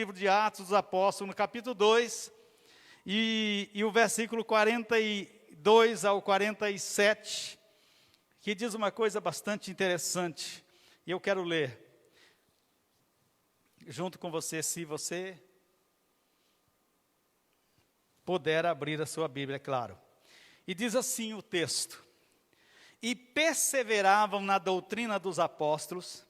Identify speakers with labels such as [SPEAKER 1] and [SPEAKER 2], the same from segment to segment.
[SPEAKER 1] Livro de Atos dos Apóstolos, no capítulo 2, e o versículo 42 ao 47, que diz uma coisa bastante interessante, e eu quero ler junto com você, se você puder abrir a sua Bíblia, é claro. E diz assim o texto: e perseveravam na doutrina dos apóstolos,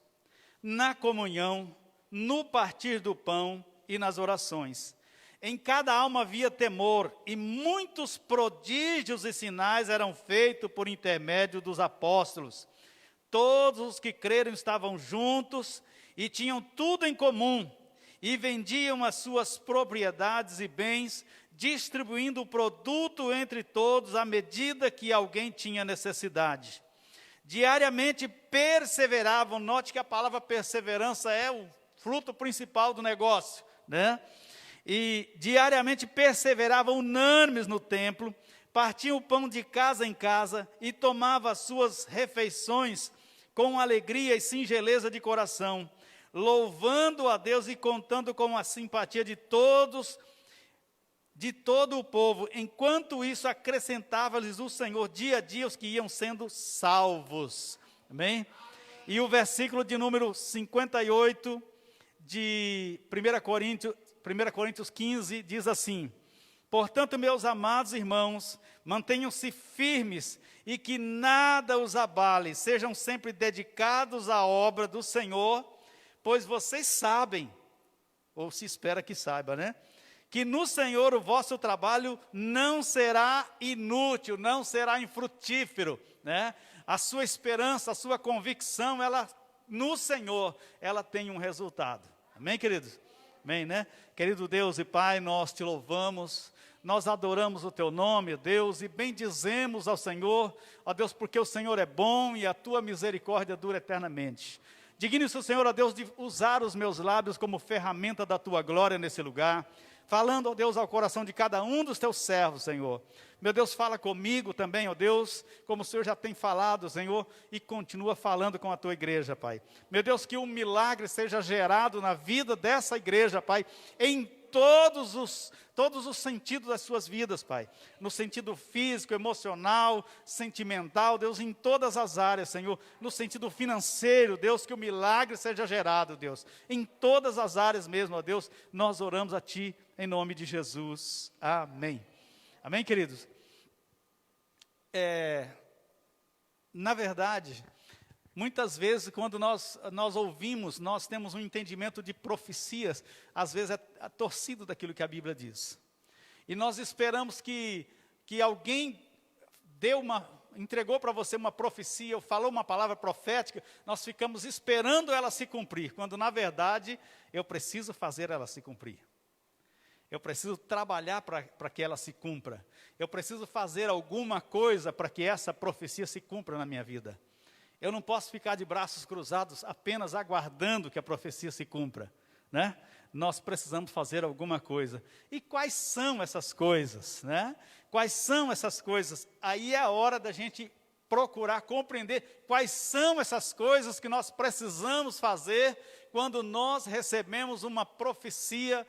[SPEAKER 1] na comunhão, no partir do pão e nas orações. Em cada alma havia temor, e muitos prodígios e sinais eram feitos por intermédio dos apóstolos. Todos os que creram estavam juntos e tinham tudo em comum, e vendiam as suas propriedades e bens, distribuindo o produto entre todos à medida que alguém tinha necessidade. Diariamente perseveravam. Note que a palavra perseverança é o fruto principal do negócio, né? E diariamente perseveravam unânimes no templo, partiam o pão de casa em casa e tomavam as suas refeições com alegria e singeleza de coração, louvando a Deus e contando com a simpatia de todos, de todo o povo. Enquanto isso, acrescentava-lhes o Senhor dia a dia os que iam sendo salvos. Amém? E o versículo de número 58 de 1 Coríntios 15 diz assim: portanto, meus amados irmãos, mantenham-se firmes e que nada os abale, sejam sempre dedicados à obra do Senhor, pois vocês sabem, ou se espera que saiba, né? Que no Senhor o vosso trabalho não será inútil, não será infrutífero, né? A sua esperança, a sua convicção, ela no Senhor, ela tem um resultado. Amém, queridos? Amém, né? Querido Deus e Pai, nós te louvamos, nós adoramos o teu nome, Deus, e bendizemos ao Senhor, ó Deus, porque o Senhor é bom e a tua misericórdia dura eternamente. Digne-se o Senhor, ó Deus, de usar os meus lábios como ferramenta da tua glória nesse lugar, falando, ó Deus, ao coração de cada um dos teus servos, Senhor. Meu Deus, fala comigo também, ó Deus, como o Senhor já tem falado, Senhor, e continua falando com a tua igreja, Pai. Meu Deus, que um milagre seja gerado na vida dessa igreja, Pai, em todos os sentidos das suas vidas, Pai. No sentido físico, emocional, sentimental, Deus, em todas as áreas, Senhor. No sentido financeiro, Deus, que o milagre seja gerado, Deus. Em todas as áreas mesmo, ó Deus, nós oramos a Ti, em nome de Jesus. Amém. Amém, queridos? Na verdade, muitas vezes, quando nós ouvimos, nós temos um entendimento de profecias, às vezes é torcido daquilo que a Bíblia diz. E nós esperamos que alguém entregou para você uma profecia, ou falou uma palavra profética, nós ficamos esperando ela se cumprir, quando na verdade eu preciso fazer ela se cumprir. Eu preciso trabalhar para que ela se cumpra. Eu preciso fazer alguma coisa para que essa profecia se cumpra na minha vida. Eu não posso ficar de braços cruzados apenas aguardando que a profecia se cumpra, né? Nós precisamos fazer alguma coisa. E quais são essas coisas, né? Quais são essas coisas? Aí é a hora da gente procurar compreender quais são essas coisas que nós precisamos fazer quando nós recebemos uma profecia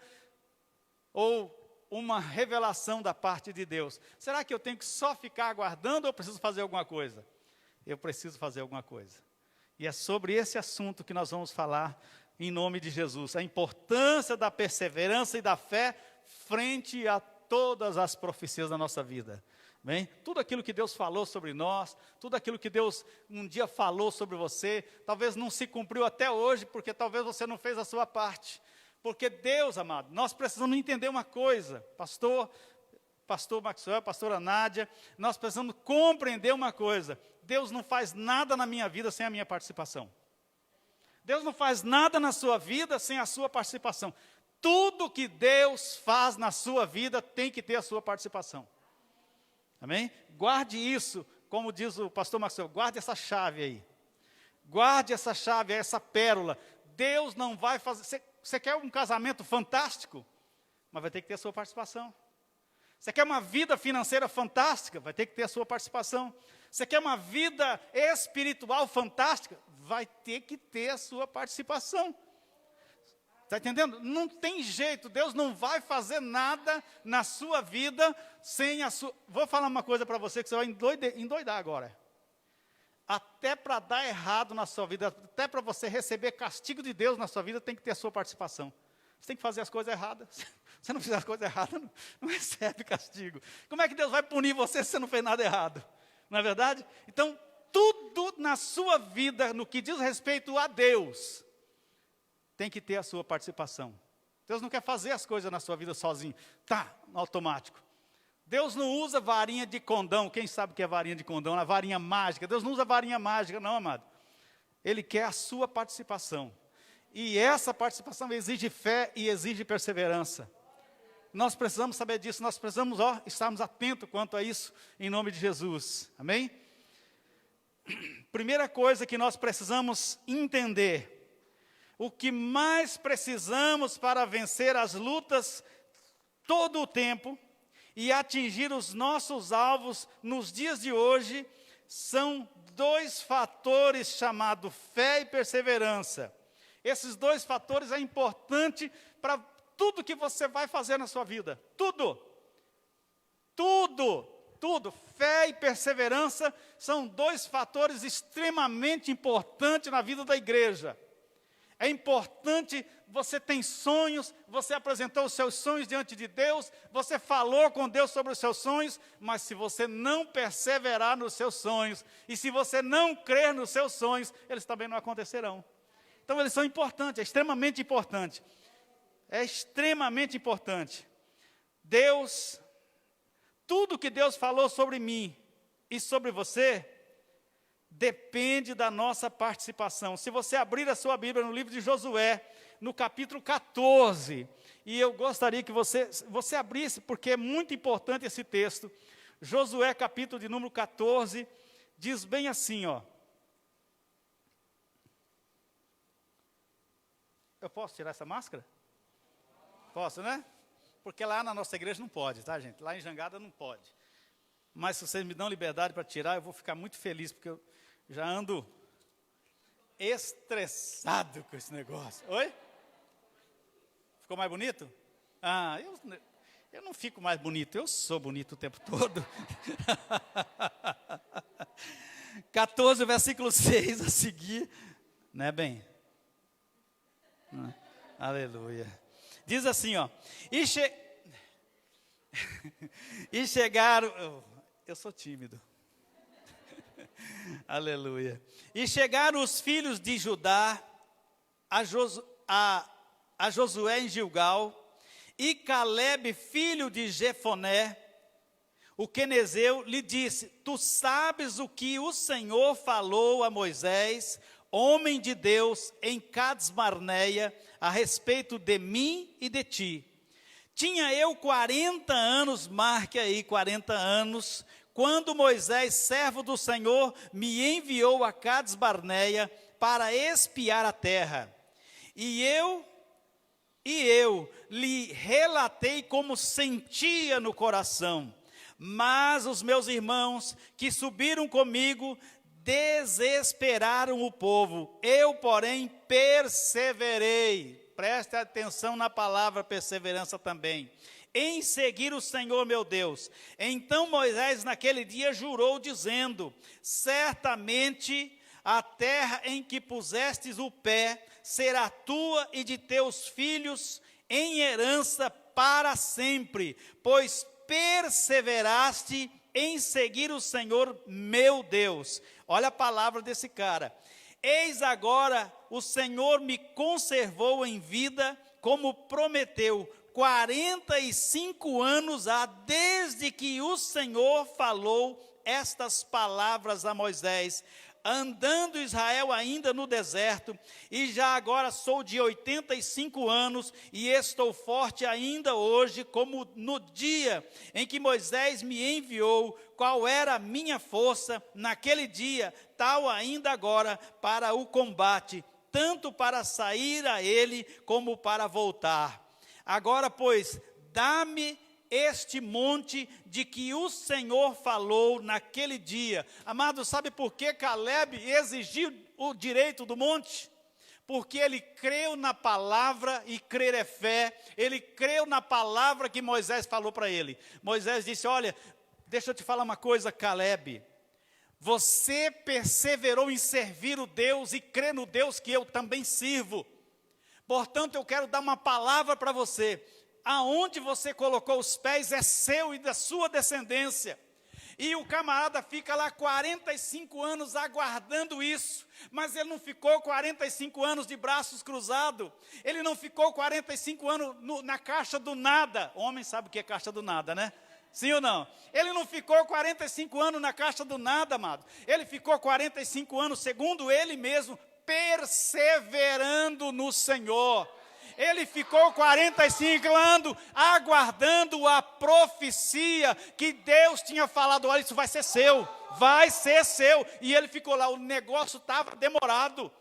[SPEAKER 1] ou uma revelação da parte de Deus. Será que eu tenho que só ficar aguardando ou eu preciso fazer alguma coisa? Eu preciso fazer alguma coisa. E é sobre esse assunto que nós vamos falar em nome de Jesus. A importância da perseverança e da fé frente a todas as profecias da nossa vida. Bem, tudo aquilo que Deus falou sobre nós, tudo aquilo que Deus um dia falou sobre você, talvez não se cumpriu até hoje, porque talvez você não fez a sua parte. Porque Deus, amado, nós precisamos entender uma coisa, pastor Maxwell, pastora Nádia, nós precisamos compreender uma coisa: Deus não faz nada na minha vida sem a minha participação. Deus não faz nada na sua vida sem a sua participação. Tudo que Deus faz na sua vida tem que ter a sua participação. Amém? Guarde isso, como diz o pastor Maxwell, guarde essa chave aí. Guarde essa chave, essa pérola. Deus não vai fazer... Você quer um casamento fantástico? Mas vai ter que ter a sua participação. Você quer uma vida financeira fantástica? Vai ter que ter a sua participação. Você quer uma vida espiritual fantástica? Vai ter que ter a sua participação. Está entendendo? Não tem jeito, Deus não vai fazer nada na sua vida sem a sua... Vou falar uma coisa para você que você vai endoidar agora. Até para dar errado na sua vida, até para você receber castigo de Deus na sua vida, tem que ter a sua participação. Você tem que fazer as coisas erradas. Se você não fizer as coisas erradas, não recebe castigo. Como é que Deus vai punir você se você não fez nada errado? Não é verdade? Então, tudo na sua vida, no que diz respeito a Deus, tem que ter a sua participação. Deus não quer fazer as coisas na sua vida sozinho. Tá, no automático. Deus não usa varinha de condão. Quem sabe o que é varinha de condão? A varinha mágica. Deus não usa varinha mágica, não, amado. Ele quer a sua participação. E essa participação exige fé e exige perseverança. Nós precisamos saber disso. Nós precisamos estarmos atentos quanto a isso, em nome de Jesus. Amém? Primeira coisa que nós precisamos entender. O que mais precisamos para vencer as lutas todo o tempo e atingir os nossos alvos nos dias de hoje, são dois fatores chamados fé e perseverança. Esses dois fatores são importantes para tudo que você vai fazer na sua vida. Tudo. Fé e perseverança são dois fatores extremamente importantes na vida da igreja. É importante, você tem sonhos, você apresentou os seus sonhos diante de Deus, você falou com Deus sobre os seus sonhos, mas se você não perseverar nos seus sonhos, e se você não crer nos seus sonhos, eles também não acontecerão. Então eles são importantes, é extremamente importante. É extremamente importante. Deus, tudo que Deus falou sobre mim e sobre você, depende da nossa participação. Se você abrir a sua Bíblia no livro de Josué, no capítulo 14, e eu gostaria que você abrisse, porque é muito importante esse texto. Josué, capítulo de número 14, diz bem assim, ó. Eu posso tirar essa máscara? Posso, né? Porque lá na nossa igreja não pode, tá, gente? Lá em Jangada não pode. Mas se vocês me dão liberdade para tirar, eu vou ficar muito feliz, porque eu já ando estressado com esse negócio. Oi? Ficou mais bonito? Ah, eu não fico mais bonito, eu sou bonito o tempo todo. 14, versículo 6 a seguir. Não é bem? Aleluia. Diz assim, ó. E chegaram... Eu sou tímido. Aleluia. E chegaram os filhos de Judá a Josué em Gilgal, e Calebe, filho de Jefoné, o quenezeu, lhe disse: tu sabes o que o Senhor falou a Moisés, homem de Deus, em Cades-Barneia, a respeito de mim e de ti. Tinha eu 40 anos, marque aí 40 anos, quando Moisés, servo do Senhor, me enviou a Cades-Barneia para espiar a terra. E eu lhe relatei como sentia no coração. Mas os meus irmãos que subiram comigo desesperaram o povo. Eu, porém, perseverei. Preste atenção na palavra perseverança também. Em seguir o Senhor meu Deus. Então Moisés naquele dia jurou, dizendo: certamente a terra em que pusestes o pé será tua e de teus filhos em herança para sempre, pois perseveraste em seguir o Senhor meu Deus. Olha a palavra desse cara. Eis agora o Senhor me conservou em vida, como prometeu, 45 anos há desde que o Senhor falou estas palavras a Moisés, andando Israel ainda no deserto, e já agora sou de 85 anos, e estou forte ainda hoje, como no dia em que Moisés me enviou. Qual era a minha força naquele dia, tal ainda agora para o combate, tanto para sair a ele, como para voltar. Agora, pois, dá-me este monte de que o Senhor falou naquele dia. Amado, sabe por que Calebe exigiu o direito do monte? porque ele creu na palavra, e crer é fé. Ele creu na palavra que Moisés falou para ele. Moisés disse, olha, deixa eu te falar uma coisa, Caleb. Você perseverou em servir o Deus e crer no Deus que eu também sirvo. Portanto, eu quero dar uma palavra para você. Aonde você colocou os pés é seu e da sua descendência. E o camarada fica lá 45 anos aguardando isso. Mas ele não ficou 45 anos de braços cruzados. Ele não ficou 45 anos na caixa do nada. O homem sabe o que é caixa do nada, né? Sim ou não? Ele não ficou 45 anos na caixa do nada, amado. Ele ficou 45 anos, segundo ele mesmo, perseverando no Senhor. Ele ficou 45 anos aguardando a profecia que Deus tinha falado, olha, isso vai ser seu, vai ser seu. E ele ficou lá, o negócio estava demorado,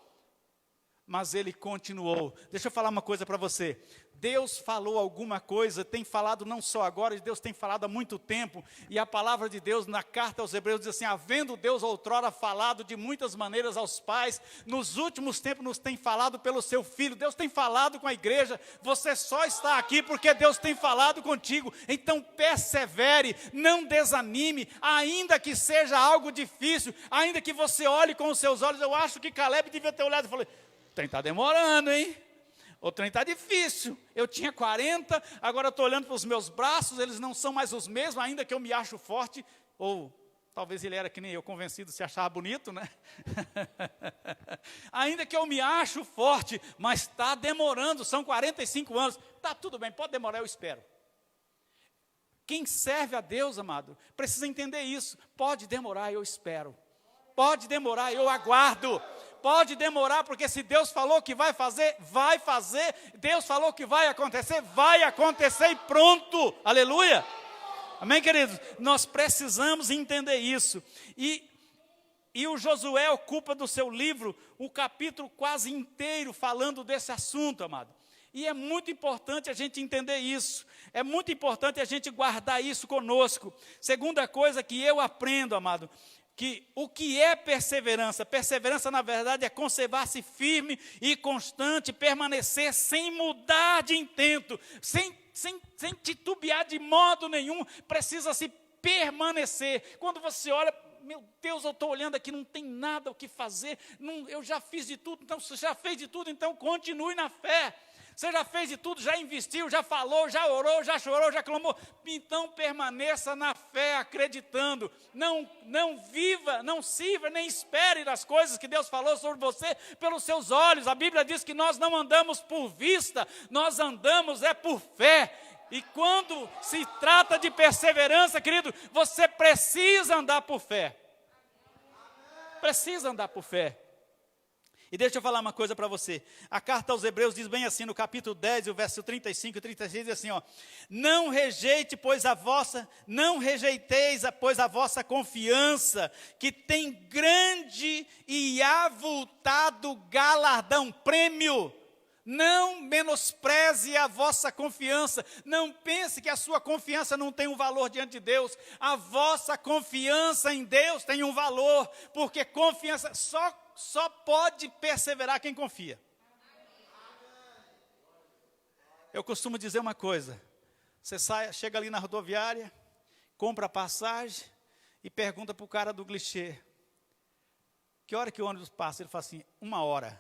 [SPEAKER 1] mas ele continuou. Deixa eu falar uma coisa para você. Deus falou alguma coisa, tem falado não só agora, Deus tem falado há muito tempo, e a palavra de Deus na carta aos Hebreus diz assim, havendo Deus outrora falado de muitas maneiras aos pais, nos últimos tempos nos tem falado pelo seu Filho. Deus tem falado com a igreja, você só está aqui porque Deus tem falado contigo. Então persevere, não desanime, ainda que seja algo difícil, ainda que você olhe com os seus olhos. Eu acho que Caleb devia ter olhado e falou, o trem está demorando, hein? O trem está difícil, eu tinha 40, agora estou olhando para os meus braços, eles não são mais os mesmos, ainda que eu me acho forte, ou talvez ele era que nem eu, convencido, se achava bonito, né? Ainda que eu me acho forte, mas está demorando, são 45 anos, está tudo bem, pode demorar, eu espero. Quem serve a Deus, amado, precisa entender isso, pode demorar, eu espero. Pode demorar, eu aguardo. Pode demorar, porque se Deus falou que vai fazer, vai fazer. Deus falou que vai acontecer e pronto. Aleluia. Amém, queridos? Nós precisamos entender isso. E o Josué ocupa do seu livro o capítulo quase inteiro falando desse assunto, amado. E é muito importante a gente entender isso. É muito importante a gente guardar isso conosco. Segunda coisa que eu aprendo, amado, que o que é perseverança? Perseverança, na verdade, é conservar-se firme e constante, permanecer sem mudar de intento, sem titubear de modo nenhum, precisa-se permanecer. Quando você olha, meu Deus, eu estou olhando aqui, não tem nada o que fazer, eu já fiz de tudo, então você já fez de tudo, então continue na fé. Você já fez de tudo, já investiu, já falou, já orou, já chorou, já clamou. Então permaneça na fé, acreditando. Não viva, não sirva, nem espere das coisas que Deus falou sobre você pelos seus olhos. A Bíblia diz que nós não andamos por vista, nós andamos por fé. E quando se trata de perseverança, querido, você precisa andar por fé. Precisa andar por fé. E deixa eu falar uma coisa para você. A carta aos Hebreus diz bem assim, no capítulo 10, o verso 35 e 36, diz assim, ó. Não rejeiteis, pois a vossa confiança, que tem grande e avultado galardão, prêmio. Não menospreze a vossa confiança. Não pense que a sua confiança não tem um valor diante de Deus. A vossa confiança em Deus tem um valor, porque confiança só pode perseverar quem confia. Eu costumo dizer uma coisa. Você chega ali na rodoviária, compra a passagem e pergunta para o cara do guichê, que hora que o ônibus passa? Ele fala assim, 1h.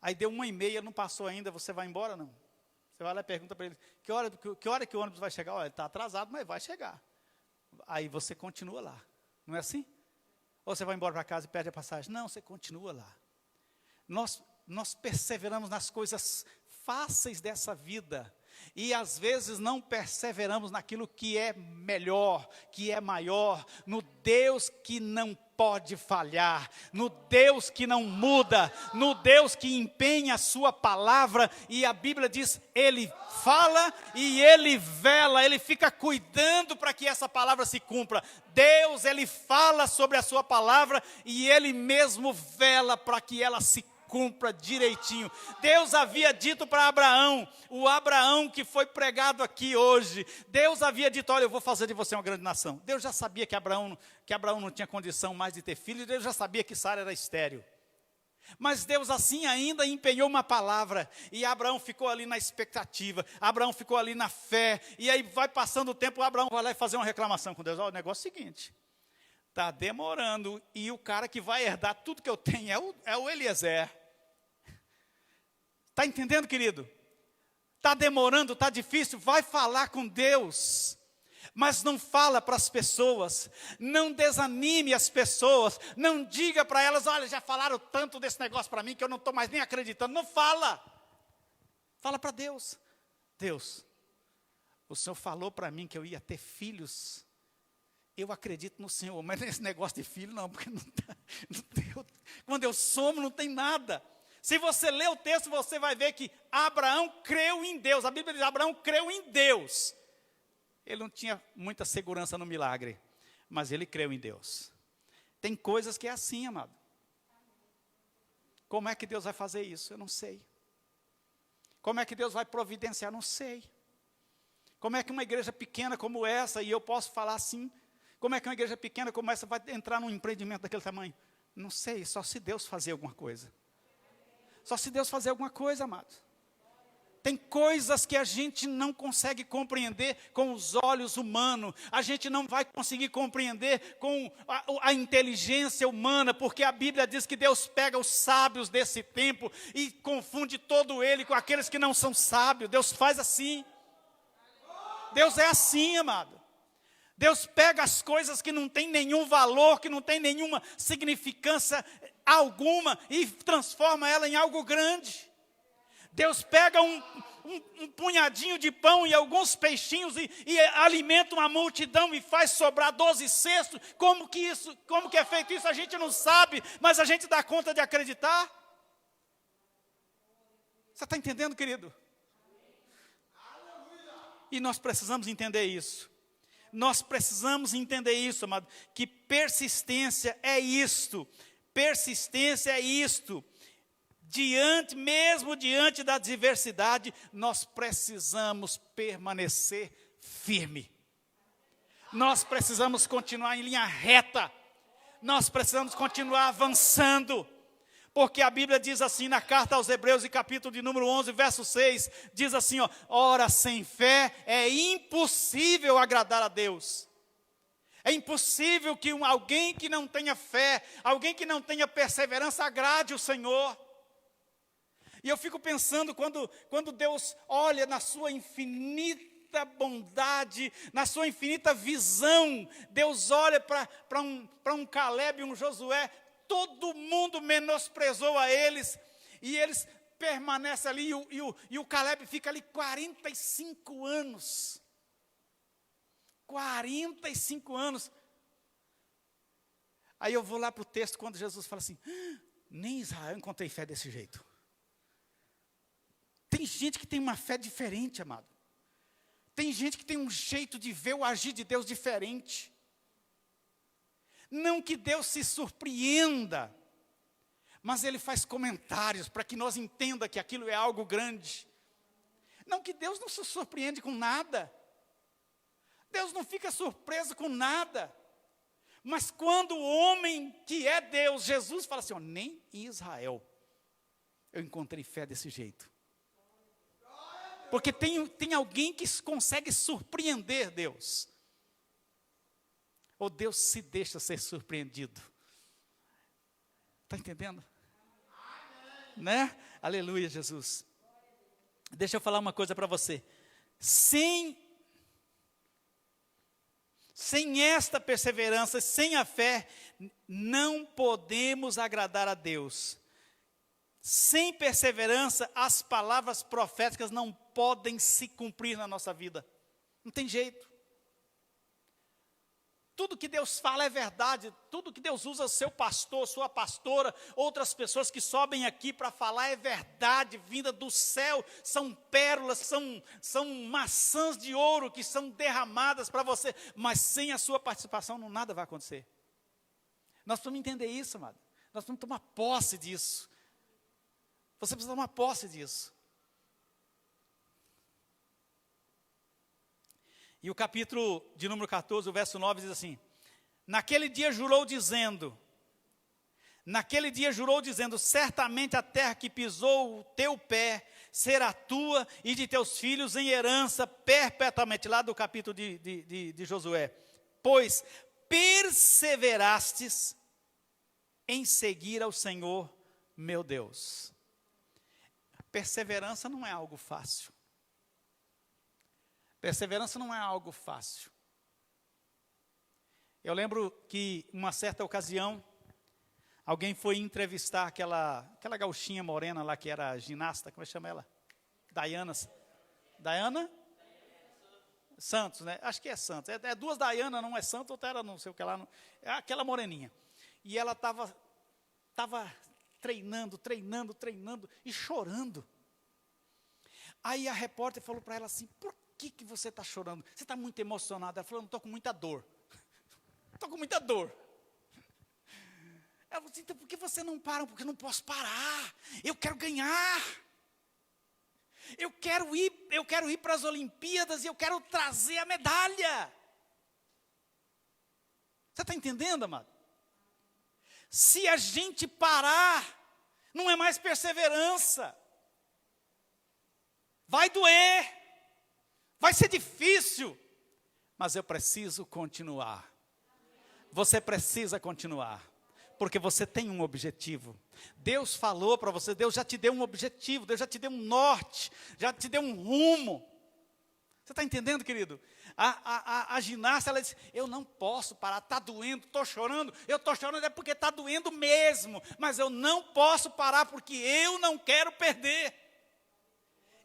[SPEAKER 1] Aí deu 1h30, não passou ainda, você vai embora? Não. Você vai lá e pergunta para ele, que hora que o ônibus vai chegar? Olha, ele está atrasado, mas vai chegar. Aí você continua lá, não é assim? Ou você vai embora para casa e perde a passagem? Não, você continua lá. Nós perseveramos nas coisas fáceis dessa vida. E às vezes não perseveramos naquilo que é melhor, que é maior, no Deus que não pode falhar, no Deus que não muda, no Deus que empenha a sua palavra. E a Bíblia diz, Ele fala e Ele vela, Ele fica cuidando para que essa palavra se cumpra. Deus, Ele fala sobre a sua palavra e Ele mesmo vela para que ela se cumpra direitinho. Deus havia dito para Abraão, o Abraão que foi pregado aqui hoje, Deus havia dito, olha, eu vou fazer de você uma grande nação. Deus já sabia que Abraão não tinha condição mais de ter filhos, Deus já sabia que Sara era estéril. Mas Deus assim ainda empenhou uma palavra, e Abraão ficou ali na expectativa, Abraão ficou ali na fé, e aí vai passando o tempo, Abraão vai lá e fazer uma reclamação com Deus. O negócio é o seguinte, está demorando, e o cara que vai herdar tudo que eu tenho é o Eliezer. Está entendendo, querido? Está demorando, está difícil, vai falar com Deus. Mas não fala para as pessoas, não desanime as pessoas, não diga para elas, olha, já falaram tanto desse negócio para mim que eu não estou mais nem acreditando. Não fala. Fala para Deus. Deus, o Senhor falou para mim que eu ia ter filhos. Eu acredito no Senhor, mas nesse negócio de filho não, porque não tem, quando eu somo não tem nada. Se você ler o texto, você vai ver que Abraão creu em Deus. A Bíblia diz, Abraão creu em Deus. Ele não tinha muita segurança no milagre, mas ele creu em Deus. Tem coisas que é assim, amado. Como é que Deus vai fazer isso? Eu não sei. Como é que Deus vai providenciar? Não sei. Como é que uma igreja pequena como essa, e eu posso falar assim, como é que uma igreja pequena como essa vai entrar num empreendimento daquele tamanho? Não sei, só se Deus fazer alguma coisa. Só se Deus fazer alguma coisa, amado. Tem coisas que a gente não consegue compreender com os olhos humanos. A gente não vai conseguir compreender com a inteligência humana, porque a Bíblia diz que Deus pega os sábios desse tempo e confunde todo ele com aqueles que não são sábios. Deus faz assim. Deus é assim, amado. Deus pega as coisas que não têm nenhum valor, que não têm nenhuma significância alguma e transforma ela em algo grande. Deus pega um punhadinho de pão e alguns peixinhos e alimenta uma multidão e faz sobrar 12 cestos. Como que é feito isso? A gente não sabe, mas a gente dá conta de acreditar. Você está entendendo, querido? E nós precisamos entender isso. Nós precisamos entender isso, amado, que persistência é isto. Persistência é isto. Mesmo diante da adversidade, nós precisamos permanecer firme. Nós precisamos continuar em linha reta. Nós precisamos continuar avançando. Porque a Bíblia diz assim, na carta aos Hebreus, em capítulo de número 11, verso 6, diz assim, ó, ora, sem fé é impossível agradar a Deus. É impossível que alguém que não tenha fé, alguém que não tenha perseverança, agrade o Senhor. E eu fico pensando, quando Deus olha na sua infinita bondade, na sua infinita visão, Deus olha para um Caleb e um Josué, todo mundo menosprezou a eles, e eles permanecem ali, e o Caleb fica ali 45 anos. 45 anos. Aí eu vou lá para o texto, quando Jesus fala assim, nem Israel encontrei fé desse jeito. Tem gente que tem uma fé diferente, amado. Tem gente que tem um jeito de ver o agir de Deus diferente. Não que Deus se surpreenda, mas Ele faz comentários para que nós entenda que aquilo é algo grande. Não que Deus não se surpreende com nada. Deus não fica surpreso com nada. Mas quando o homem que é Deus, Jesus, fala assim, ó, nem em Israel eu encontrei fé desse jeito. Porque tem alguém que consegue surpreender Deus. Ou Deus se deixa ser surpreendido. Está entendendo? Né? Aleluia, Jesus. Deixa eu falar uma coisa para você. Sem esta perseverança, sem a fé, não podemos agradar a Deus. Sem perseverança, as palavras proféticas não podem se cumprir na nossa vida. Não tem jeito. Tudo que Deus fala é verdade. Tudo que Deus usa seu pastor, sua pastora, outras pessoas que sobem aqui para falar é verdade, vinda do céu. São pérolas, são maçãs de ouro que são derramadas para você. Mas sem a sua participação, nada vai acontecer. Nós precisamos entender isso, amado. Nós precisamos tomar posse disso. Você precisa tomar posse disso. E o capítulo de número 14, o verso 9 diz assim, naquele dia jurou dizendo, Naquele dia jurou, dizendo: certamente a terra que pisou o teu pé será tua e de teus filhos em herança perpetuamente. Lá do capítulo de Josué. Pois perseverastes em seguir ao Senhor meu Deus. Perseverança não é algo fácil. Perseverança não é algo fácil. Eu lembro que, uma certa ocasião, alguém foi entrevistar aquela gauchinha morena lá, que era ginasta, como é que chama ela? Dayana Santos, né? Acho que é Santos. É duas Dayana, não é Santos, outra era não sei o que lá. É aquela moreninha. E ela estava treinando e chorando. Aí a repórter falou para ela assim: por que você está chorando? Você está muito emocionada. Ela falou: não, estou com muita dor. Estou com muita dor. Ela falou assim: então por que você não para? Porque eu não posso parar. Eu quero ganhar. Eu quero ir para as Olimpíadas e eu quero trazer a medalha. Você está entendendo, amado? Se a gente parar, não é mais perseverança. Vai doer, vai ser difícil, mas eu preciso continuar. Você precisa continuar, porque você tem um objetivo. Deus falou para você, Deus já te deu um objetivo, Deus já te deu um norte, já te deu um rumo. Você está entendendo, querido? A ginasta, ela disse: eu não posso parar, está doendo, estou chorando. Eu estou chorando é porque está doendo mesmo, mas eu não posso parar porque eu não quero perder.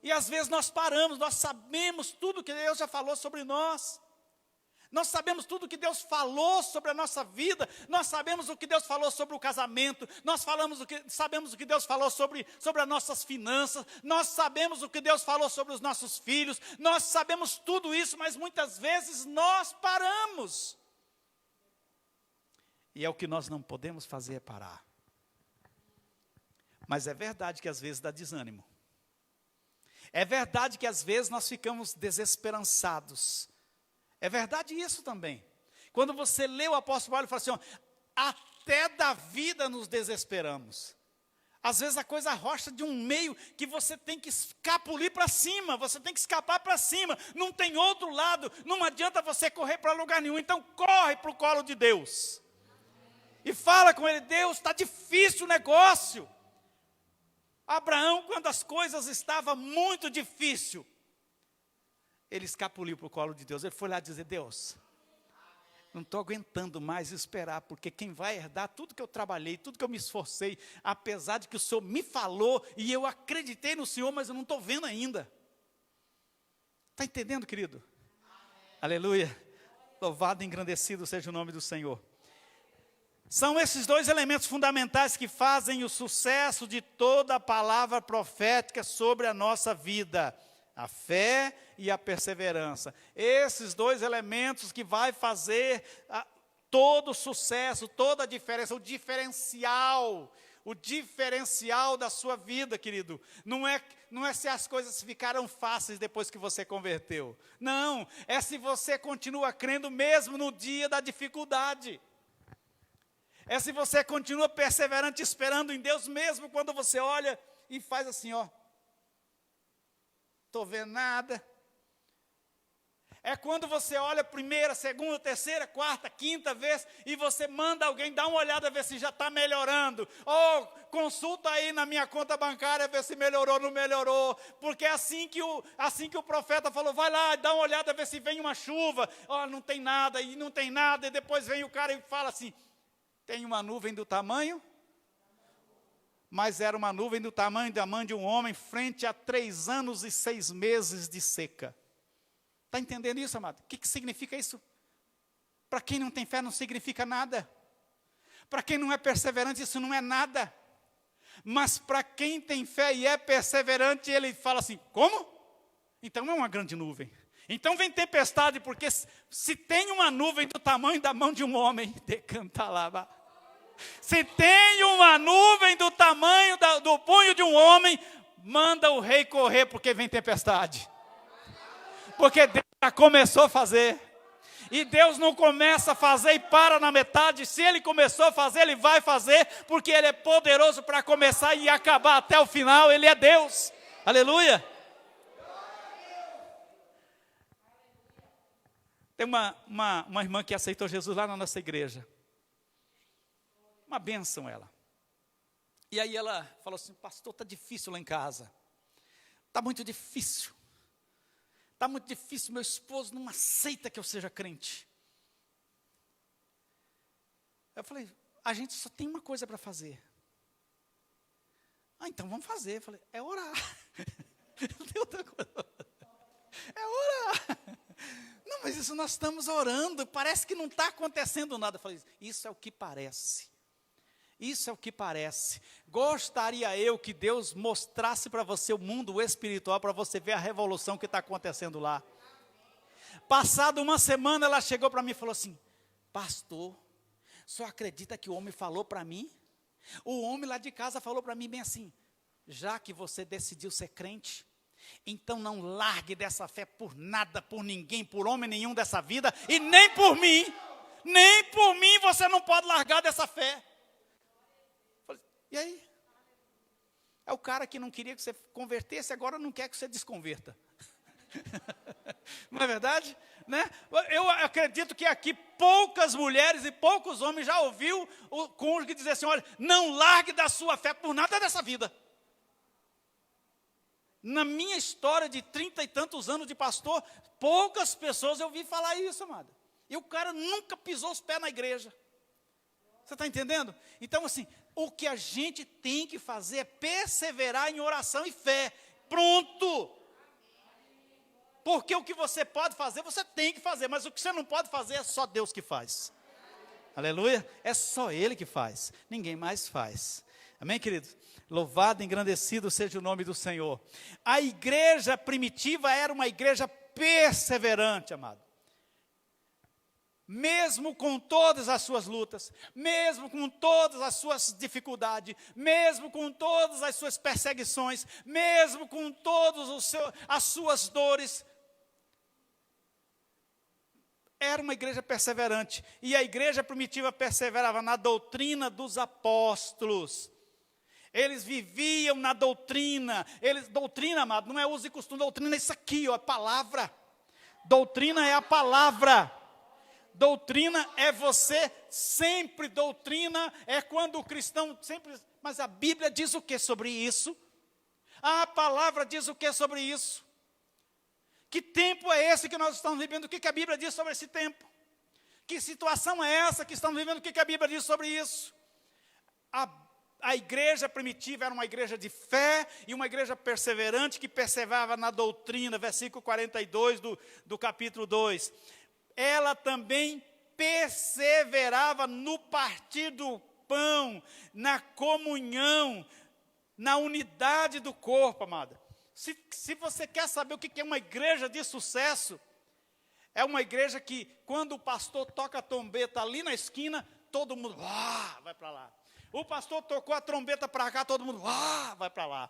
[SPEAKER 1] E às vezes nós paramos, nós sabemos tudo que Deus já falou sobre nós. Nós sabemos tudo que Deus falou sobre a nossa vida. Nós sabemos o que Deus falou sobre o casamento. Nós sabemos o que Deus falou sobre as nossas finanças. Nós sabemos o que Deus falou sobre os nossos filhos. Nós sabemos tudo isso, mas muitas vezes nós paramos. E é o que nós não podemos fazer, é parar. Mas é verdade que às vezes dá desânimo. É verdade que às vezes nós ficamos desesperançados. É verdade isso também. Quando você lê o apóstolo Paulo, ele fala assim: ó, até da vida nos desesperamos. Às vezes a coisa rocha de um meio que você tem que escapulir para cima, você tem que escapar para cima, não tem outro lado, não adianta você correr para lugar nenhum, então corre para o colo de Deus. E fala com ele: Deus, está difícil o negócio. Abraão, quando as coisas estavam muito difíceis, ele escapuliu para o colo de Deus. Ele foi lá dizer: Deus, não estou aguentando mais esperar, porque quem vai herdar tudo que eu trabalhei, tudo que eu me esforcei, apesar de que o Senhor me falou, e eu acreditei no Senhor, mas eu não estou vendo ainda. Está entendendo, querido? Amém. Aleluia. Louvado e engrandecido seja o nome do Senhor. São esses dois elementos fundamentais que fazem o sucesso de toda a palavra profética sobre a nossa vida: a fé e a perseverança. Esses dois elementos que vai fazer todo o sucesso, toda a diferença, o diferencial da sua vida, querido. Não é se as coisas ficaram fáceis depois que você converteu. Não, é se você continua crendo mesmo no dia da dificuldade. É se você continua perseverante, esperando em Deus, mesmo quando você olha e faz assim, ó: estou vendo nada. É quando você olha a primeira, segunda, terceira, quarta, quinta vez e você manda alguém dar uma olhada, ver se já está melhorando. Ou consulta aí na minha conta bancária, ver se melhorou ou não melhorou. Porque é assim que o profeta falou: vai lá, dá uma olhada, ver se vem uma chuva. Ó, não tem nada, e não tem nada. E depois vem o cara e fala assim: tem uma nuvem do tamanho, mas era uma nuvem do tamanho da mão de um homem, frente a 3 anos e 6 meses de seca. Está entendendo isso, amado? O que significa isso? Para quem não tem fé não significa nada. Para quem não é perseverante isso não é nada. Mas para quem tem fé e é perseverante, ele fala assim: como? Então é uma grande nuvem. Então vem tempestade, porque se tem uma nuvem do tamanho da mão de um homem, decanta lá. Se tem uma nuvem do tamanho do punho de um homem, manda o rei correr, porque vem tempestade. Porque Deus já começou a fazer. E Deus não começa a fazer e para na metade. Se Ele começou a fazer, Ele vai fazer, porque Ele é poderoso para começar e acabar até o final. Ele é Deus. Aleluia. Tem uma irmã que aceitou Jesus lá na nossa igreja. Uma bênção ela. E aí ela falou assim: pastor, está difícil lá em casa. Está muito difícil. Está muito difícil, meu esposo não aceita que eu seja crente. Eu falei: a gente só tem uma coisa para fazer. Então vamos fazer. Eu falei: é orar. Não tem outra coisa. É orar. Não, mas isso nós estamos orando, parece que não está acontecendo nada. Eu falei: isso é o que parece. Isso é o que parece. Gostaria eu que Deus mostrasse para você o mundo espiritual, para você ver a revolução que está acontecendo lá. Passada uma semana, ela chegou para mim e falou assim: pastor, só acredita que o homem falou para mim? O homem lá de casa falou para mim bem assim: já que você decidiu ser crente, então não largue dessa fé por nada, por ninguém, por homem nenhum dessa vida, e nem por mim você não pode largar dessa fé. Falei: e aí? É o cara que não queria que você convertesse, agora não quer que você desconverta. Não é verdade? Né? Eu acredito que aqui poucas mulheres e poucos homens já ouviu o cônjuge dizer assim: olha, não largue da sua fé por nada dessa vida. Na minha história de 30 e tantos anos de pastor, poucas pessoas eu ouvi falar isso, amada. E o cara nunca pisou os pés na igreja. Você está entendendo? Então, assim, o que a gente tem que fazer é perseverar em oração e fé. Pronto! Porque o que você pode fazer, você tem que fazer. Mas o que você não pode fazer é só Deus que faz. Aleluia? É só Ele que faz. Ninguém mais faz. Amém, queridos? Louvado e engrandecido seja o nome do Senhor. A igreja primitiva era uma igreja perseverante, amado. Mesmo com todas as suas lutas, mesmo com todas as suas dificuldades, mesmo com todas as suas perseguições, mesmo com todas as suas dores, era uma igreja perseverante. E a igreja primitiva perseverava na doutrina dos apóstolos. Eles viviam na doutrina. Doutrina, amado, não é uso e costume. Doutrina é isso aqui, ó, a palavra. Doutrina é a palavra. Doutrina é você sempre. Doutrina é quando o cristão sempre... Mas a Bíblia diz o que sobre isso? A palavra diz o que sobre isso? Que tempo é esse que nós estamos vivendo? O que a Bíblia diz sobre esse tempo? Que situação é essa que estamos vivendo? O que a Bíblia diz sobre isso? A igreja primitiva era uma igreja de fé e uma igreja perseverante que perseverava na doutrina, versículo 42 do capítulo 2. Ela também perseverava no partir do pão, na comunhão, na unidade do corpo, amada. Se você quer saber o que é uma igreja de sucesso, é uma igreja que, quando o pastor toca a trombeta ali na esquina, todo mundo vai para lá. O pastor tocou a trombeta para cá, todo mundo vai para lá.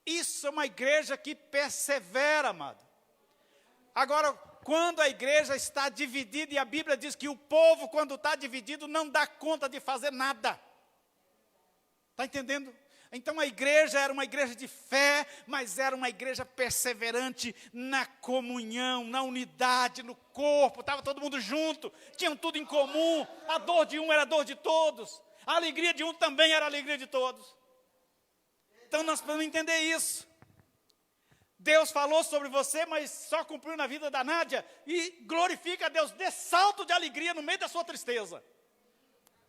[SPEAKER 1] Isso é uma igreja que persevera, amado. Agora, quando a igreja está dividida, e a Bíblia diz que o povo, quando está dividido, não dá conta de fazer nada. Está entendendo? Então a igreja era uma igreja de fé, mas era uma igreja perseverante na comunhão, na unidade, no corpo. Estava todo mundo junto, tinham tudo em comum. A dor de um era a dor de todos. A alegria de um também era a alegria de todos. Então nós precisamos entender isso. Deus falou sobre você, mas só cumpriu na vida da Nádia. E glorifica a Deus, dê salto de alegria no meio da sua tristeza.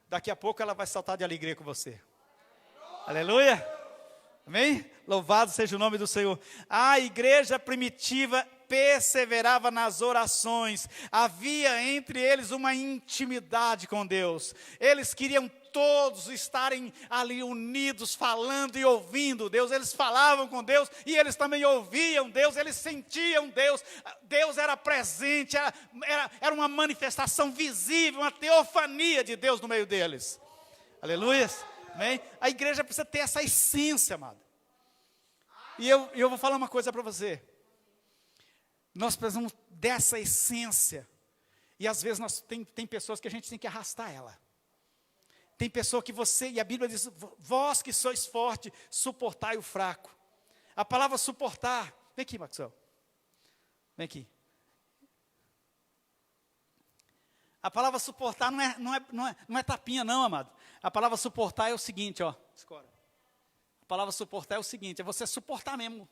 [SPEAKER 1] Daqui a pouco ela vai saltar de alegria com você. Aleluia. Amém? Louvado seja o nome do Senhor. A igreja primitiva perseverava nas orações. Havia entre eles uma intimidade com Deus. Eles queriam todos estarem ali unidos, falando e ouvindo Deus. Eles falavam com Deus e eles também ouviam Deus, eles sentiam Deus. Deus era presente, era uma manifestação visível, uma teofania de Deus no meio deles. Aleluia. Amém? A igreja precisa ter essa essência, amado. E eu vou falar uma coisa para você. Nós precisamos dessa essência. E às vezes tem pessoas que a gente tem que arrastar ela. Tem pessoa que e a Bíblia diz, vós que sois forte, suportai o fraco. A palavra suportar, vem aqui, Maxwell. Vem aqui. A palavra suportar não é tapinha não, amado. A palavra suportar é o seguinte, ó. A palavra suportar é o seguinte, é você suportar mesmo.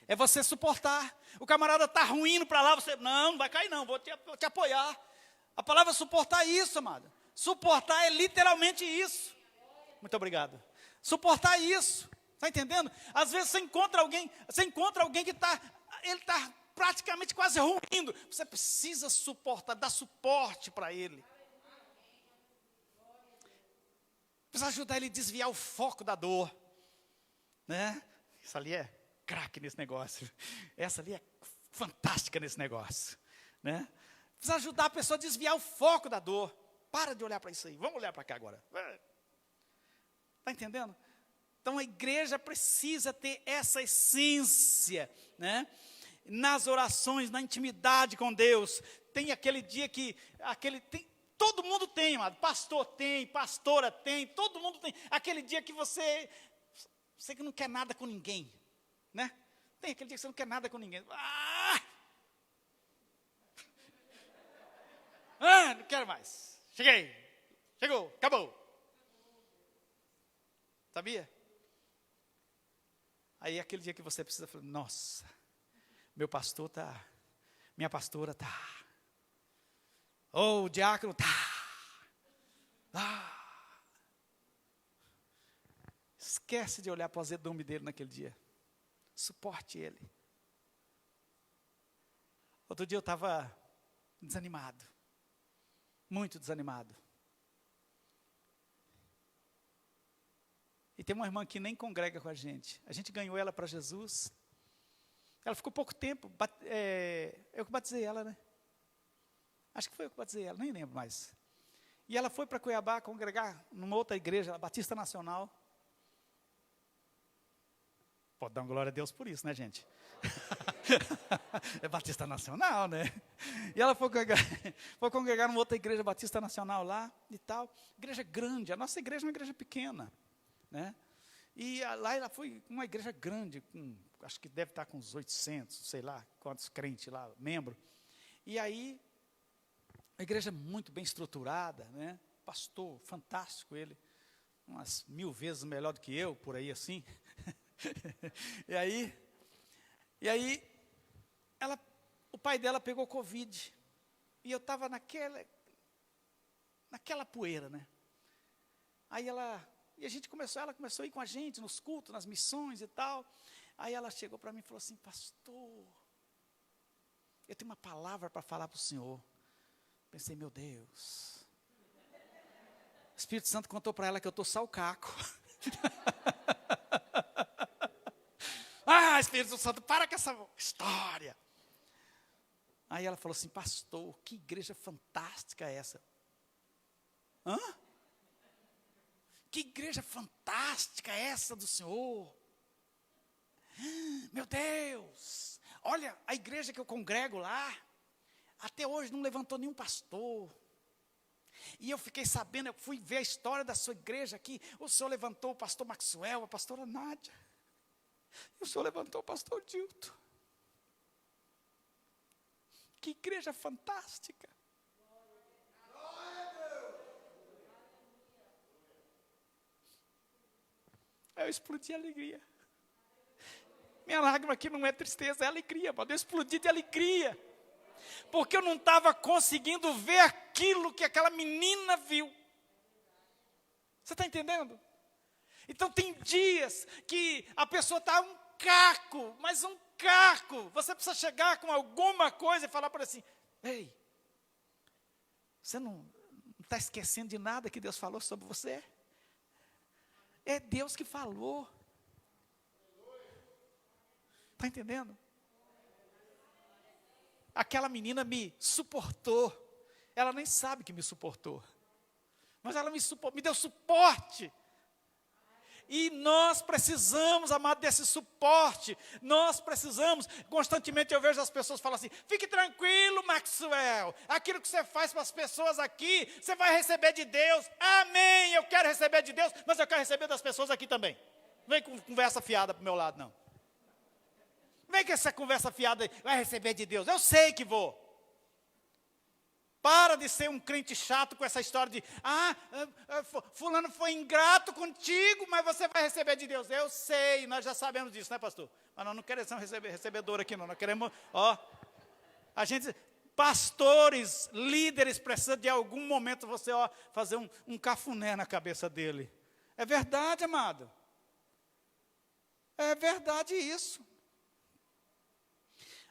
[SPEAKER 1] É você suportar. O camarada está ruindo para lá, você, não vai cair não, vou te apoiar. A palavra suportar é isso, amado. Suportar é literalmente isso. Muito obrigado. Suportar é isso. Está entendendo? Às vezes você encontra alguém que ele está praticamente quase ruindo. Você precisa suportar, dar suporte para ele. Precisa ajudar ele a desviar o foco da dor. Né? Isso ali é craque nesse negócio. Essa ali é fantástica nesse negócio. Né? Precisa ajudar a pessoa a desviar o foco da dor. Para de olhar para isso aí. Vamos olhar para cá agora. Está entendendo? Então a igreja precisa ter essa essência, né? Nas orações, na intimidade com Deus. Tem aquele dia que, todo mundo tem, amado. Pastor tem, pastora tem, todo mundo tem. Aquele dia que você que não quer nada com ninguém, né? Tem aquele dia que você não quer nada com ninguém. Não quero mais. Chegou, acabou. Sabia? Aí aquele dia que você precisa falar, nossa, minha pastora tá. O diácono tá. Esquece de olhar para o azedume dele naquele dia. Suporte ele. Outro dia eu estava desanimado. Muito desanimado. E tem uma irmã que nem congrega com a gente. A gente ganhou ela para Jesus. Ela ficou pouco tempo. Eu que batizei ela, né? Acho que foi eu que batizei ela, nem lembro mais. E ela foi para Cuiabá congregar numa outra igreja, a Batista Nacional. Pode dar uma glória a Deus por isso, né, gente? É Batista Nacional, né? E ela foi congregar numa outra igreja Batista Nacional lá e tal. Igreja grande, a nossa igreja é uma igreja pequena, né? E lá ela foi uma igreja grande, acho que deve estar com uns 800, sei lá, quantos crentes lá, membros. E aí, a igreja muito bem estruturada, né? Pastor, fantástico ele, umas 1000 vezes melhor do que eu, por aí assim. E aí, o pai dela pegou Covid. E eu estava naquela poeira, né? Aí ela começou a ir com a gente nos cultos, nas missões e tal. Aí ela chegou para mim e falou assim, pastor, eu tenho uma palavra para falar para o senhor. Pensei, meu Deus. O Espírito Santo contou para ela que eu estou só o caco. Espírito Santo, para com essa história. Aí ela falou assim, pastor, que igreja fantástica é essa? Hã? Que igreja fantástica é essa do Senhor? Meu Deus, olha, a igreja que eu congrego lá, até hoje não levantou nenhum pastor. E eu fiquei sabendo, eu fui ver a história da sua igreja aqui. O senhor levantou o pastor Maxwell, a pastora Nádia. E o senhor levantou o pastor Dilton. Que igreja fantástica. Eu explodi de alegria. Minha lágrima aqui não é tristeza, é alegria. Pode explodir de alegria. Porque eu não estava conseguindo ver aquilo que aquela menina viu. Você está entendendo? Então tem dias que a pessoa está um caco, mas um caco. Você precisa chegar com alguma coisa e falar para ela assim, ei, você não está esquecendo de nada que Deus falou sobre você? É Deus que falou. Está entendendo? Aquela menina me suportou. Ela nem sabe que me suportou. Mas ela me deu suporte. E nós precisamos, amado, desse suporte. Nós precisamos, constantemente eu vejo as pessoas falar assim, fique tranquilo, Maxwell, aquilo que você faz para as pessoas aqui, você vai receber de Deus. Amém, eu quero receber de Deus, mas eu quero receber das pessoas aqui também. Não vem com conversa fiada para o meu lado, não. Vem com essa conversa fiada, vai receber de Deus. Eu sei que vou. Para de ser um crente chato com essa história de, fulano foi ingrato contigo, mas você vai receber de Deus. Eu sei, nós já sabemos disso, né, pastor? Mas nós não queremos ser recebedor aqui, não. Nós queremos, pastores, líderes, precisam de algum momento você, fazer um cafuné na cabeça dele. É verdade, amado. É verdade isso.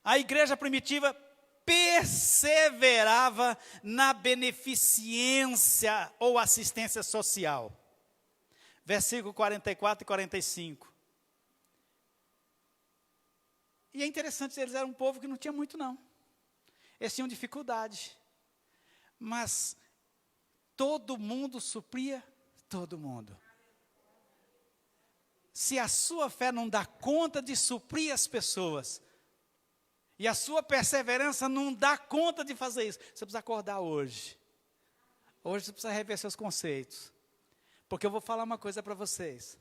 [SPEAKER 1] A igreja primitiva perseverava na beneficência ou assistência social. Versículo 44 e 45. E é interessante, eles eram um povo que não tinha muito, não. Eles tinham dificuldade. Mas todo mundo supria todo mundo. Se a sua fé não dá conta de suprir as pessoas, e a sua perseverança não dá conta de fazer isso, você precisa acordar hoje. Hoje você precisa rever seus conceitos. Porque eu vou falar uma coisa para vocês.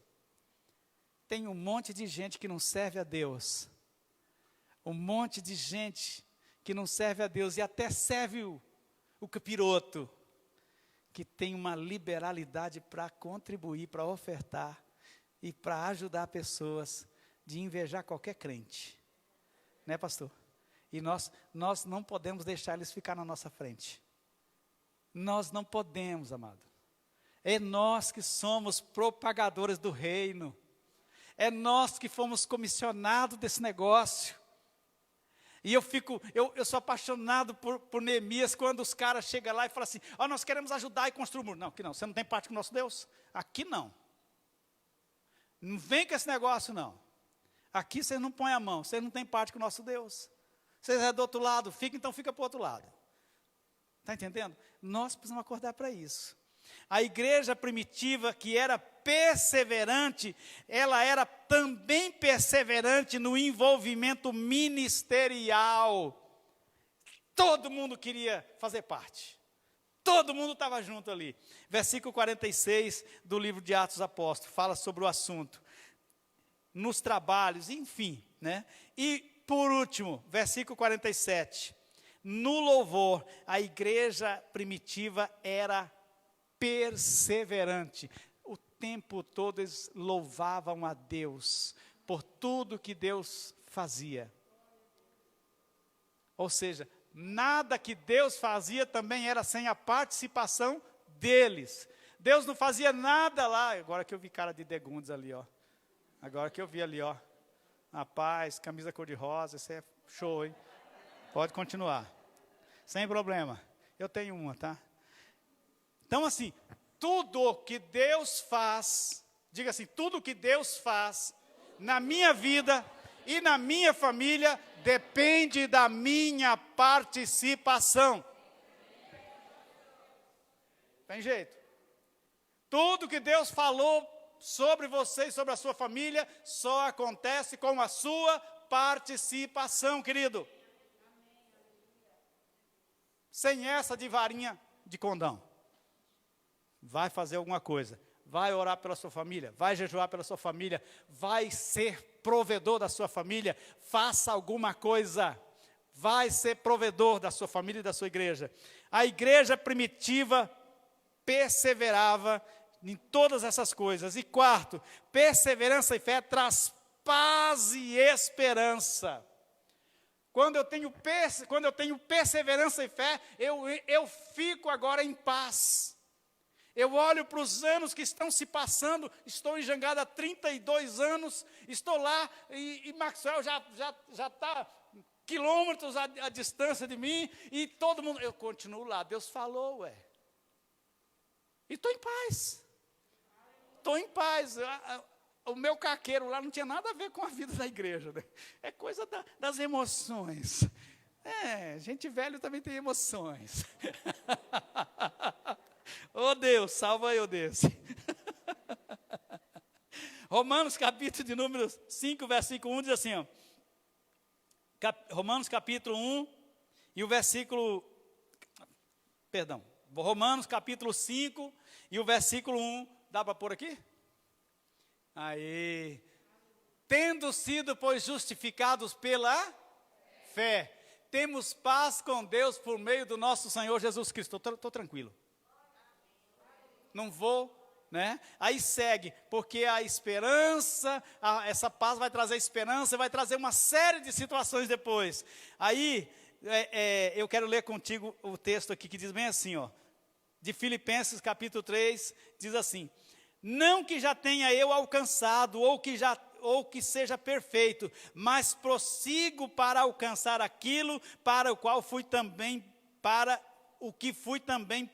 [SPEAKER 1] Tem um monte de gente que não serve a Deus. Um monte de gente que não serve a Deus e até serve o capiroto, que tem uma liberalidade para contribuir, para ofertar e para ajudar pessoas, de invejar qualquer crente. Né, pastor? E nós não podemos deixar eles ficar na nossa frente. Nós não podemos, amado. É nós que somos propagadores do reino. É nós que fomos comissionados desse negócio. E eu sou apaixonado por Neemias, quando os caras chegam lá e falam assim, nós queremos ajudar e construir o muro. Não, aqui não, você não tem parte com o nosso Deus. Aqui não. Não vem com esse negócio, não. Aqui vocês não põem a mão, vocês não têm parte com o nosso Deus. Vocês é do outro lado, então fica para o outro lado. Está entendendo? Nós precisamos acordar para isso. A igreja primitiva, que era perseverante, ela era também perseverante no envolvimento ministerial. Todo mundo queria fazer parte. Todo mundo estava junto ali. Versículo 46 do livro de Atos Apóstolos, fala sobre o assunto. Nos trabalhos, enfim, né? E, por último, versículo 47. No louvor, a igreja primitiva era perseverante. O tempo todo eles louvavam a Deus por tudo que Deus fazia. Ou seja, nada que Deus fazia também era sem a participação deles. Deus não fazia nada lá. Agora que eu vi cara de Degundes ali, Agora que eu vi ali, Rapaz, camisa cor-de-rosa, isso é show, hein? Pode continuar. Sem problema. Eu tenho uma, tá? Então, assim, tudo que Deus faz, diga assim, tudo que Deus faz na minha vida e na minha família depende da minha participação. Tem jeito. Tudo que Deus falou sobre você e sobre a sua família só acontece com a sua participação, querido. Sem essa de varinha de condão. Vai fazer alguma coisa. Vai orar pela sua família. Vai jejuar pela sua família. Vai ser provedor da sua família. Faça alguma coisa. Vai ser provedor da sua família e da sua igreja. A igreja primitiva perseverava em todas essas coisas. E quarto, perseverança e fé traz paz e esperança. Quando eu tenho perseverança e fé, eu fico agora em paz. Eu olho para os anos que estão se passando, estou em Jangada há 32 anos, estou lá e Maxwell já está quilômetros à distância de mim, e todo mundo, eu continuo lá, Deus falou, e estou em paz. Estou em paz. O meu caqueiro lá não tinha nada a ver com a vida da igreja, né? É coisa das emoções. Gente velha também tem emoções. Oh Deus, salva eu desse. Romanos capítulo de número 5, versículo 1 diz assim, ó. Romanos capítulo 1 e o versículo, perdão, Romanos capítulo 5 e o versículo 1, dá para pôr aqui? Aí, tendo sido, pois, justificados pela fé, temos paz com Deus por meio do nosso Senhor Jesus Cristo. Estou tranquilo. Não vou, né? Aí segue, porque a esperança, essa paz vai trazer esperança, vai trazer uma série de situações depois. Aí, eu quero ler contigo o texto aqui, que diz bem assim, ó, de Filipenses capítulo 3, diz assim, não que já tenha eu alcançado, ou que seja perfeito, mas prossigo para alcançar aquilo para o qual fui também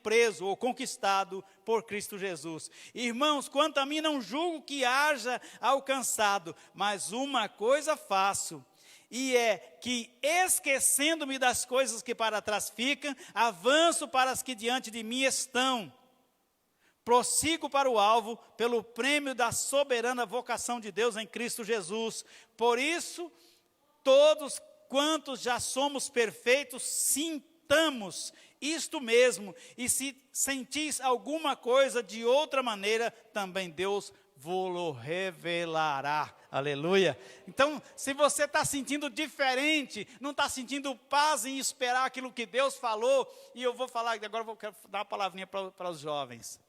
[SPEAKER 1] preso ou conquistado por Cristo Jesus. Irmãos, quanto a mim não julgo que haja alcançado, mas uma coisa faço, e é que, esquecendo-me das coisas que para trás ficam, avanço para as que diante de mim estão. Prossigo para o alvo, pelo prêmio da soberana vocação de Deus em Cristo Jesus. Por isso, todos quantos já somos perfeitos, sintamos isto mesmo. E se sentis alguma coisa de outra maneira, também Deus vô-lo revelará. Aleluia. Então, se você está sentindo diferente, não está sentindo paz em esperar aquilo que Deus falou, e eu vou falar, agora eu quero dar uma palavrinha para os jovens.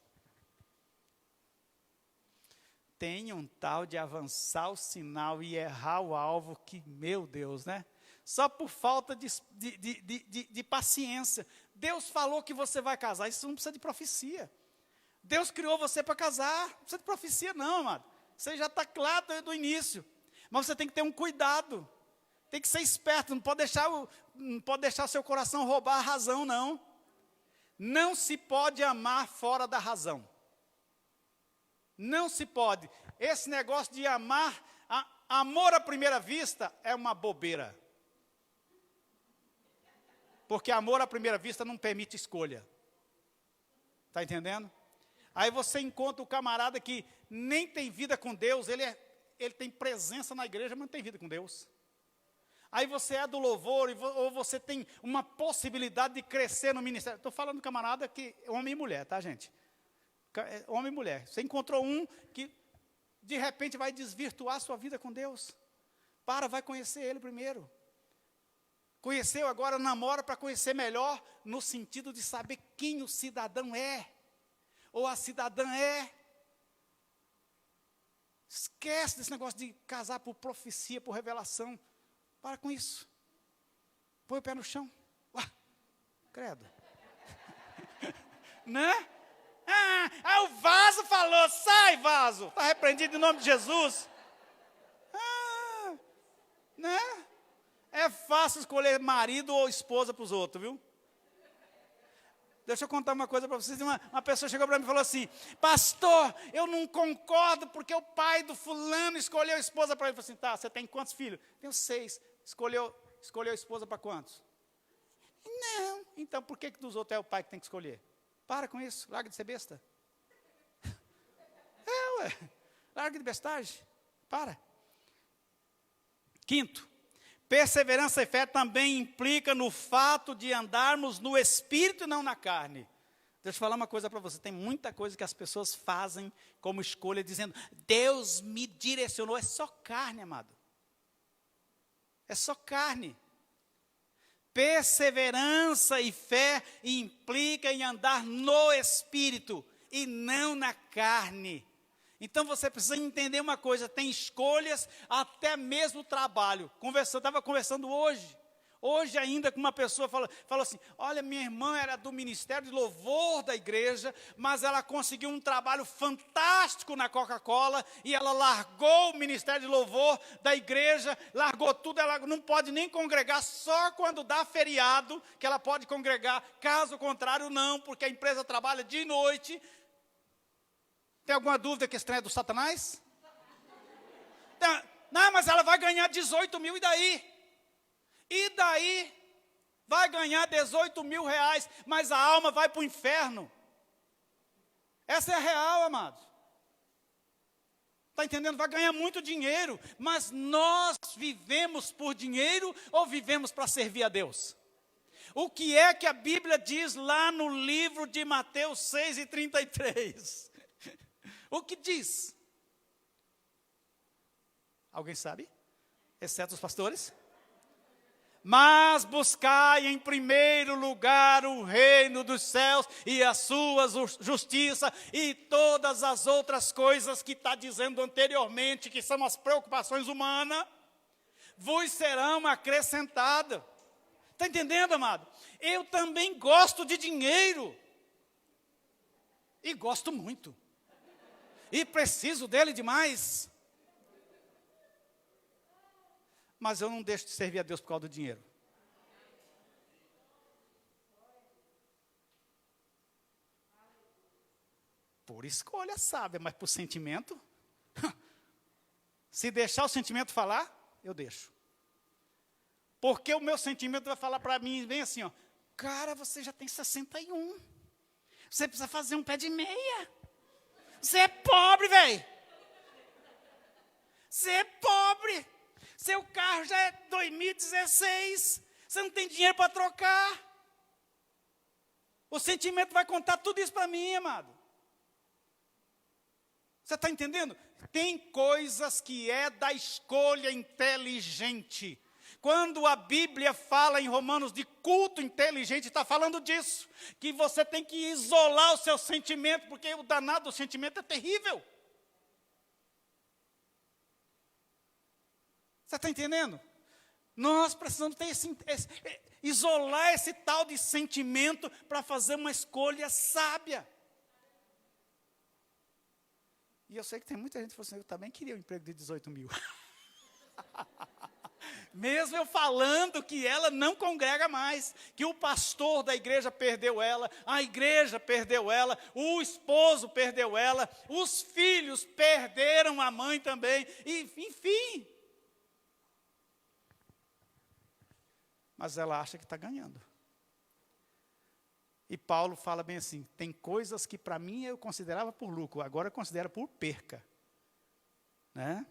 [SPEAKER 1] Tem um tal de avançar o sinal e errar o alvo que, meu Deus, né? Só por falta de paciência. Deus falou que você vai casar, isso não precisa de profecia. Deus criou você para casar, não precisa de profecia não, amado. Você já está claro desde o início. Mas você tem que ter um cuidado. Tem que ser esperto, não pode deixar seu coração roubar a razão, não. Não se pode amar fora da razão. Não se pode. Esse negócio de amar, amor à primeira vista é uma bobeira. Porque amor à primeira vista não permite escolha. Está entendendo? Aí você encontra o camarada que nem tem vida com Deus, ele tem presença na igreja, mas não tem vida com Deus. Aí você é do louvor, ou você tem uma possibilidade de crescer no ministério. Estou falando do camarada que é homem e mulher, tá, gente? Homem e mulher. Você encontrou um que, de repente, vai desvirtuar a sua vida com Deus. Vai conhecer ele primeiro. Conheceu, agora namora para conhecer melhor, no sentido de saber quem o cidadão é, ou a cidadã é. Esquece desse negócio de casar por profecia, por revelação. Para com isso. Põe o pé no chão. Credo. Né? O vaso falou, sai vaso. Está repreendido em nome de Jesus. Né? É fácil escolher marido ou esposa para os outros, viu? Deixa eu contar uma coisa para vocês. Uma pessoa chegou para mim e falou assim, pastor, eu não concordo porque o pai do fulano escolheu a esposa para ele. Eu falei assim, tá, você tem quantos filhos? Tenho 6. Escolheu a esposa para quantos? Não. Então por que dos outros é o pai que tem que escolher? Para com isso, larga de ser besta. Larga de bestagem. Para. Quinto, perseverança e fé também implica no fato de andarmos no Espírito e não na carne. Deixa eu falar uma coisa para você. Tem muita coisa que as pessoas fazem como escolha, dizendo, Deus me direcionou. É só carne, amado. É só carne. Perseverança e fé implica em andar no Espírito e não na carne. Então você precisa entender uma coisa, tem escolhas, até mesmo trabalho. Estava conversando hoje ainda com uma pessoa, falou assim, olha, minha irmã era do Ministério de Louvor da igreja, mas ela conseguiu um trabalho fantástico na Coca-Cola, e ela largou o Ministério de Louvor da igreja, largou tudo, ela não pode nem congregar, só quando dá feriado que ela pode congregar, caso contrário não, porque a empresa trabalha de noite. Tem alguma dúvida que esse trem é do Satanás? Não, mas ela vai ganhar 18 mil, e daí? E daí? Vai ganhar 18 mil reais, mas a alma vai para o inferno. Essa é a real, amados. Está entendendo? Vai ganhar muito dinheiro, mas nós vivemos por dinheiro ou vivemos para servir a Deus? O que é que a Bíblia diz lá no livro de Mateus 6:33? O que diz? Alguém sabe? Exceto os pastores? Mas buscai em primeiro lugar o reino dos céus e a sua justiça, e todas as outras coisas que está dizendo anteriormente, que são as preocupações humanas, vos serão acrescentadas. Está entendendo, amado? Eu também gosto de dinheiro. E gosto muito. E preciso dele demais. Mas eu não deixo de servir a Deus por causa do dinheiro. Por escolha sábia, mas por sentimento. Se deixar o sentimento falar, eu deixo. Porque o meu sentimento vai falar para mim, bem assim, ó. Cara, você já tem 61. Você precisa fazer um pé de meia. Você é pobre, velho. Você é pobre. Seu carro já é 2016. Você não tem dinheiro para trocar. O sentimento vai contar tudo isso para mim, amado. Você está entendendo? Tem coisas que é da escolha inteligente. Quando a Bíblia fala em Romanos de culto inteligente, está falando disso. Que você tem que isolar o seu sentimento, porque o danado do sentimento é terrível. Você está entendendo? Nós precisamos ter isolar esse tal de sentimento para fazer uma escolha sábia. E eu sei que tem muita gente que falou assim, eu também queria um emprego de 18 mil. Mesmo eu falando que ela não congrega mais, que o pastor da igreja perdeu ela, a igreja perdeu ela, o esposo perdeu ela, os filhos perderam a mãe também, e, enfim. Mas ela acha que está ganhando. E Paulo fala bem assim, tem coisas que para mim eu considerava por lucro, agora eu considero por perca. Né?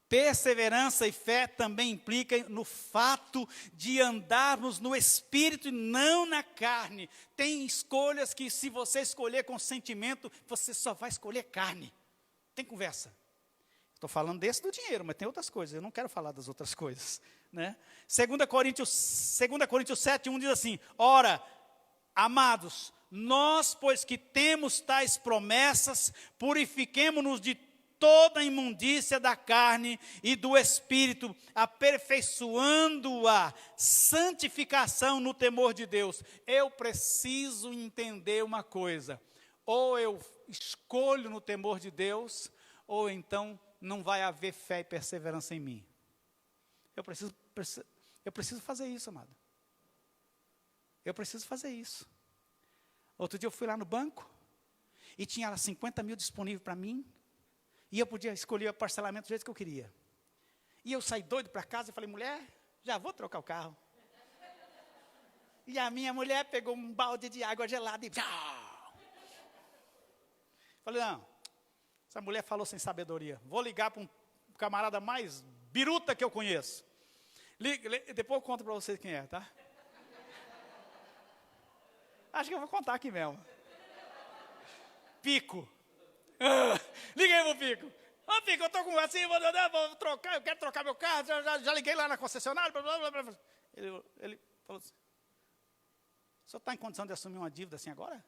[SPEAKER 1] Perseverança e fé também implica no fato de andarmos no Espírito e não na carne. Tem escolhas que se você escolher com sentimento, você só vai escolher carne. Tem conversa. Estou falando desse do dinheiro, mas tem outras coisas, eu não quero falar das outras coisas. Né? 2 Coríntios 7:1 diz assim, ora, amados, nós, pois que temos tais promessas, purifiquemo-nos de toda a imundícia da carne e do espírito, aperfeiçoando a santificação no temor de Deus. Eu preciso entender uma coisa, ou eu escolho no temor de Deus, ou então não vai haver fé e perseverança em mim. Eu preciso fazer isso, amado. Eu preciso fazer isso. Outro dia eu fui lá no banco, e tinha lá 50 mil disponível para mim, e eu podia escolher o parcelamento do jeito que eu queria. E eu saí doido para casa e falei, mulher, já vou trocar o carro. E a minha mulher pegou um balde de água gelada e... Falei, não, essa mulher falou sem sabedoria. Vou ligar para um camarada mais biruta que eu conheço. Depois eu conto para vocês quem é, tá? Acho que eu vou contar aqui mesmo. Pico. Liguei pro Pico. Ô, Pico, eu estou com assim, vou trocar, eu quero trocar meu carro, já liguei lá na concessionária, blá, blá, blá. Ele falou assim, o senhor está em condição de assumir uma dívida assim agora?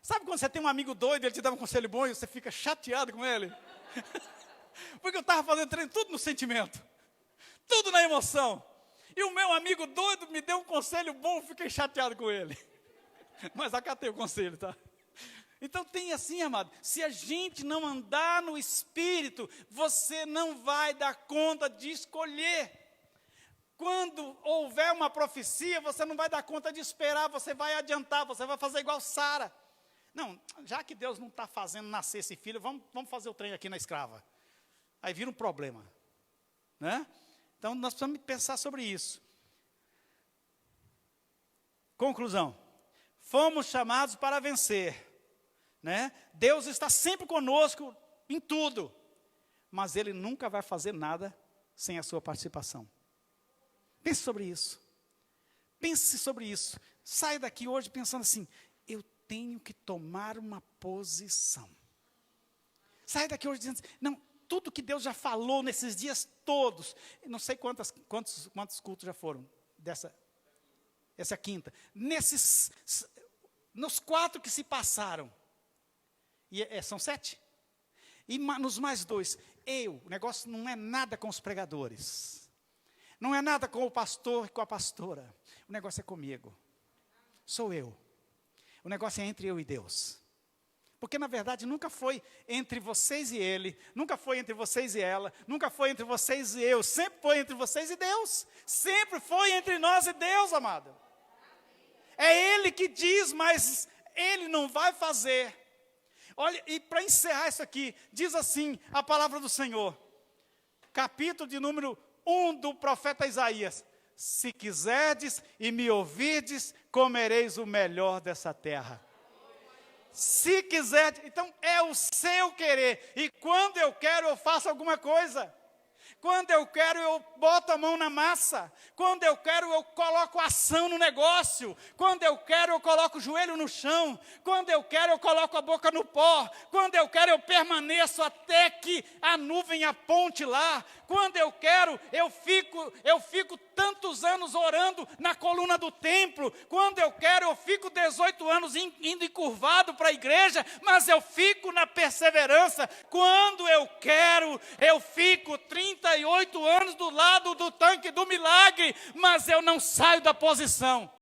[SPEAKER 1] Sabe quando você tem um amigo doido, ele te dá um conselho bom e você fica chateado com ele? Porque eu estava fazendo treino tudo no sentimento, tudo na emoção. E o meu amigo doido me deu um conselho bom, eu fiquei chateado com ele. Mas acatei o conselho, tá? Então tem assim, amado, se a gente não andar no Espírito, você não vai dar conta de escolher. Quando houver uma profecia, você não vai dar conta de esperar, você vai adiantar, você vai fazer igual Sara. Não, já que Deus não está fazendo nascer esse filho, vamos fazer o trem aqui na escrava. Aí vira um problema. Né? Então nós precisamos pensar sobre isso. Conclusão. Fomos chamados para vencer. né? Deus está sempre conosco em tudo, mas Ele nunca vai fazer nada sem a sua participação. Pense sobre isso. Pense sobre isso. Saia daqui hoje pensando assim, eu tenho que tomar uma posição. Saia daqui hoje dizendo, não, tudo que Deus já falou nesses dias todos, não sei quantos cultos já foram, essa quinta, nos 4 que se passaram, são 7, e nos mais 2, o negócio não é nada com os pregadores, não é nada com o pastor e com a pastora, o negócio é comigo, sou eu, o negócio é entre eu e Deus. Porque, na verdade, nunca foi entre vocês e Ele, nunca foi entre vocês e ela, nunca foi entre vocês e eu, sempre foi entre vocês e Deus. Sempre foi entre nós e Deus, amado. É Ele que diz, mas Ele não vai fazer. Olha, e para encerrar isso aqui, diz assim a palavra do Senhor, capítulo de número 1 do profeta Isaías. Se quiserdes e me ouvirdes, comereis o melhor dessa terra. Se quiser, então é o seu querer. E quando eu quero, eu faço alguma coisa. Quando eu quero, eu boto a mão na massa. Quando eu quero, eu coloco ação no negócio. Quando eu quero, eu coloco o joelho no chão. Quando eu quero, eu coloco a boca no pó. Quando eu quero, eu permaneço até que a nuvem aponte lá. Quando eu quero, eu fico tantos anos orando na coluna do templo. Quando eu quero, eu fico 18 anos indo encurvado para a igreja, mas eu fico na perseverança. Quando eu quero, eu fico 38 anos do lado do tanque do milagre, mas eu não saio da posição.